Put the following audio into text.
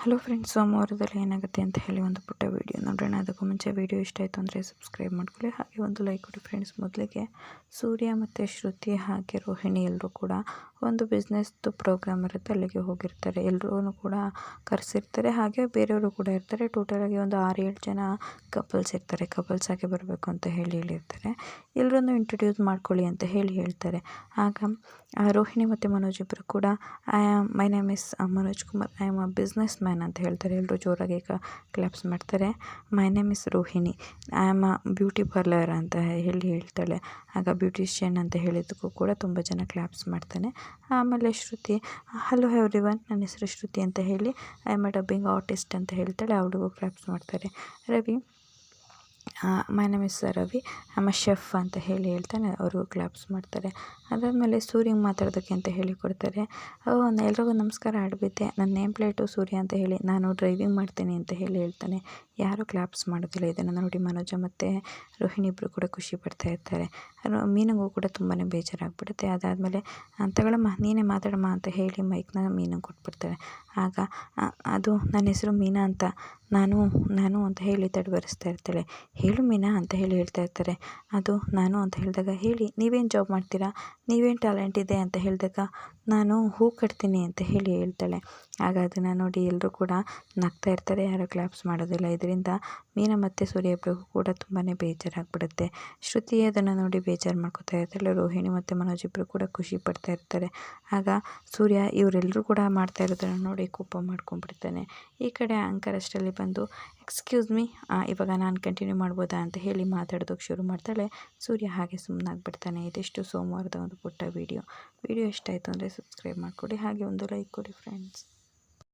Hello friends, ಸೋಮವಾರದಲ್ಲಿ ಏನಾಗುತ್ತೆ ಅಂತ ಹೇಳಿ ಒಂದು ಪುಟ್ಟ ವೀಡಿಯೋ ನೋಡೋಣ. ಅದಕ್ಕೂ ಮುಂಚೆ ವೀಡಿಯೋ ಇಷ್ಟ ಆಯಿತು ಅಂದರೆ ಸಬ್ಸ್ಕ್ರೈಬ್ ಮಾಡ್ಕೊಳ್ಳಿ, ಹಾಗೆ ಒಂದು ಲೈಕ್ ಕೊಡಿ ಫ್ರೆಂಡ್ಸ್. ಮೊದಲಿಗೆ ಸೂರ್ಯ ಮತ್ತು ಶ್ರುತಿ ಹಾಗೆ ರೋಹಿಣಿ ಎಲ್ಲರೂ ಕೂಡ ಒಂದು ಬಿಸ್ನೆಸ್ದು ಪ್ರೋಗ್ರಾಮ್ ಇರುತ್ತೆ, ಅಲ್ಲಿಗೆ ಹೋಗಿರ್ತಾರೆ. ಎಲ್ಲರೂ ಕೂಡ ಕರೆಸಿರ್ತಾರೆ, ಹಾಗೆ ಬೇರೆಯವರು ಕೂಡ ಇರ್ತಾರೆ. ಟೋಟಲಾಗಿ ಒಂದು 6-7 ಜನ ಕಪಲ್ಸ್ ಇರ್ತಾರೆ. ಕಪಲ್ಸ್ ಆಗಿ ಬರಬೇಕು ಅಂತ ಹೇಳಿರ್ತಾರೆ. ಎಲ್ಲರನ್ನು ಇಂಟ್ರೊಡ್ಯೂಸ್ ಮಾಡ್ಕೊಳ್ಳಿ ಅಂತ ಹೇಳ್ತಾರೆ. ಆಗ ರೋಹಿಣಿ ಮತ್ತು ಮನೋಜ್ ಇಬ್ಬರು ಕೂಡ my name is Manoj Kumar, I am a business man ಅಂತ ಹೇಳ್ತಾರೆ. ಎಲ್ಲರೂ ಜೋರಾಗಿ ಕ್ಲಾಪ್ಸ್ ಮಾಡ್ತಾರೆ. My name is Rohini, I am a beauty parlour ಅಂತ ಹೇಳ್ತಾಳೆ. ಆಗ ಬ್ಯೂಟಿಷಿಯನ್ ಅಂತ ಹೇಳಿದ್ದಕ್ಕೂ ಕೂಡ ತುಂಬ ಜನ ಕ್ಲಾಪ್ಸ್ ಮಾಡ್ತಾನೆ. ಆಮೇಲೆ ಶ್ರುತಿ, ಹಲೋ ಎವ್ರಿವನ್, ನನ್ನ ಹೆಸರು ಶ್ರುತಿ ಅಂತ ಹೇಳಿ I am a dubbing artist ಅಂತ ಹೇಳ್ತಾಳೆ. ಅವಳಿಗೂ ಕ್ಲಾಪ್ಸ್ ಮಾಡ್ತಾರೆ. Ravi, my name is Ravi, I am a chef ಅಂತ ಹೇಳ್ತಾನೆ. ಅವ್ರಿಗೂ ಕ್ಲಾಪ್ಸ್ ಮಾಡ್ತಾರೆ. ಅದಾದಮೇಲೆ ಸೂರ್ಯಂಗೆ ಮಾತಾಡೋದಕ್ಕೆ ಅಂತ ಕೊಡ್ತಾರೆ. ಎಲ್ರಿಗೂ ನಮಸ್ಕಾರ, ಆಡ್ಬಿದ್ದೆ, ನನ್ನ ನೇಮ್ ಪ್ಲೇಟು ಸೂರ್ಯ ಅಂತ ಹೇಳಿ ನಾನು ಡ್ರೈವಿಂಗ್ ಮಾಡ್ತೀನಿ ಅಂತ ಹೇಳ್ತಾನೆ. ಯಾರೂ ಕ್ಲಾಪ್ಸ್ ಮಾಡೋದಿಲ್ಲ. ಇದನ್ನು ನೋಡಿ ಮನೋಜ ಮತ್ತು ರೋಹಿಣಿ ಇಬ್ಬರು ಕೂಡ ಖುಷಿ ಪಡ್ತಾ ಇರ್ತಾರೆ. ಮೀನಿಗೂ ಕೂಡ ತುಂಬಾ ಬೇಜಾರಾಗ್ಬಿಡುತ್ತೆ. ಅದಾದಮೇಲೆ ತಗೊಳಮ್ಮ, ನೀನೇ ಮಾತಾಡಮ್ಮ ಅಂತ ಹೇಳಿ ಮೈಕ್ನ ಮೀನಿಗೆ ಕೊಟ್ಬಿಡ್ತಾರೆ. ಆಗ ಅದು ನನ್ನ ಹೆಸರು ಮೀನಾ ಅಂತ, ನಾನು ಅಂತ ಹೇಳಿ ತಡಬರಿಸ್ತಾ ಇರ್ತಾಳೆ. ಹೇಳು ಮೀನಾ ಅಂತ ಹೇಳ್ತಾ ಇರ್ತಾರೆ. ಅದು ನಾನು ಅಂತ ಹೇಳಿದಾಗ, ಹೇಳಿ ನೀವೇನು ಜಾಬ್ ಮಾಡ್ತೀರಾ, ನೀವೇನು ಟ್ಯಾಲೆಂಟ್ ಇದೆ ಅಂತ ಹೇಳಿದಾಗ, ನಾನು ಹೂ ಕಟ್ತೀನಿ ಅಂತ ಹೇಳ್ತಾಳೆ. ಆಗ ಅದನ್ನು ನೋಡಿ ಎಲ್ಲರೂ ಕೂಡ ನಗ್ತಾ ಇರ್ತಾರೆ, ಯಾರೂ ಕ್ಲಾಪ್ಸ್ ಮಾಡೋದಿಲ್ಲ. ಇದರಿಂದ ಮೀನಾ ಮತ್ತು ಸೂರ್ಯ ಇಬ್ಬರಿಗೂ ಕೂಡ ತುಂಬಾ ಬೇಜಾರಾಗ್ಬಿಡುತ್ತೆ. ಶ್ರುತಿ ಅದನ್ನು ನೋಡಿ ಬೇಜಾರು ಮಾಡ್ಕೊತಾ ಇರ್ತಾಳೆ. ರೋಹಿಣಿ ಮತ್ತು ಮನೋಜ್ ಇಬ್ಬರು ಕೂಡ ಖುಷಿ ಪಡ್ತಾ ಇರ್ತಾರೆ. ಆಗ ಸೂರ್ಯ ಇವರೆಲ್ಲರೂ ಕೂಡ ಮಾಡ್ತಾ ಇರೋದನ್ನು ನೋಡಿ ಕೋಪ ಮಾಡ್ಕೊಂಡ್ಬಿಡ್ತಾನೆ. ಈ ಕಡೆ ಆ್ಯಂಕರ್ ಅಷ್ಟರಲ್ಲಿ ಬಂದು, ಎಕ್ಸ್ಕ್ಯೂಸ್ ಮೀ, ಇವಾಗ ನಾನು ಕಂಟಿನ್ಯೂ ಮಾಡ್ಬೋದಾ ಅಂತ ಹೇಳಿ ಮಾತಾಡೋದಕ್ಕೆ ಶುರು ಮಾಡ್ತಾಳೆ. ಸೂರ್ಯ ಹಾಗೆ ಸುಮ್ಮನಾಗ್ಬಿಡ್ತಾನೆ. ಇದಿಷ್ಟು ಸೋಮವಾರದ ಒಂದು ಪುಟ್ಟ ವೀಡಿಯೋ ಇಷ್ಟ ಆಯಿತು ಅಂದರೆ ಸಬ್ಸ್ಕ್ರೈಬ್ ಮಾಡಿಕೊಡಿ, ಹಾಗೆ ಒಂದು ಲೈಕ್ ಕೊಡಿ ಫ್ರೆಂಡ್ಸ್.